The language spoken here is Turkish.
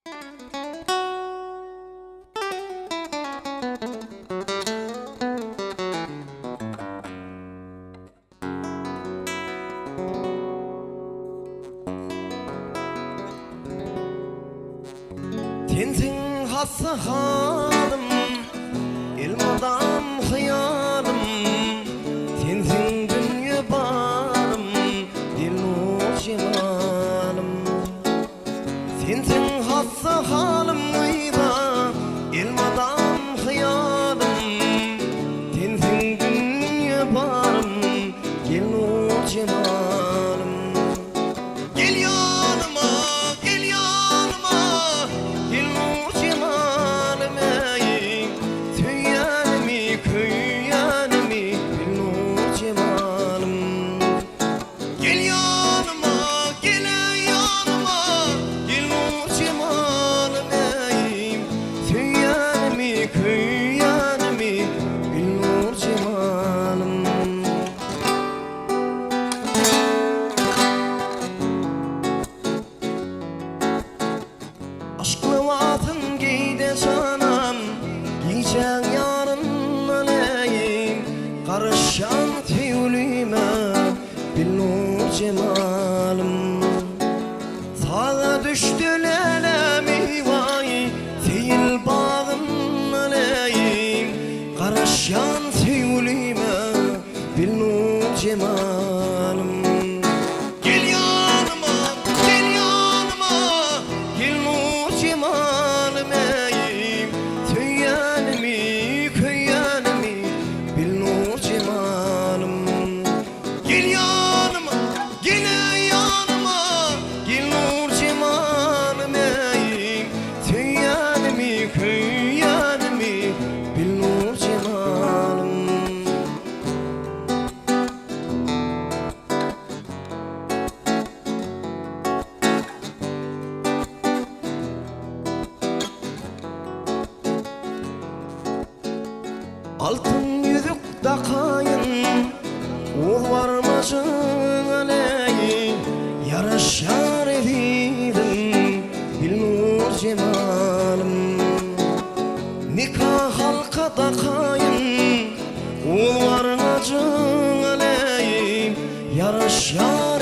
Sensin hassa halim, ilmadan hayalim. Sensin dünya barım, dilnur cemalim. Sensin hassa halim uyda, ilmadan hayalim. Sensin dünya barım, dilnur cemalim. Gel yanıma, gel yanıma, gel nur cemalim ey. Tüyanımı, kıyanımı, gel nur cemalim. Gel yanıma, gel yanıma, gel nur cemalim ey. Tüyanımı, kıyanımı, gel nur cemalim. Aşklı vatın giyde canım, giyecek yarın aleyim. Karışan tüylüme, bil nur cemalim. Sağa düştü lelemi vay, değil bağın aleyim. Karışan tüylüme, bil nur cemalim. Gel yanıma, gel yanıma, gel nur cemalim ey. Tüyanımı, kıyanımı, bil nur cemalim. Gel yanıma, gel yanıma, gel nur cemalim ey. Tüyanımı, kıyanımı, bil nur cemalim. Altın yüzük takayın, ul varmacın aleyhin. Yaraşar edilim, bil nur cemalim. Nikah halka takayın, ul varmacın aleyhin. Yaraşar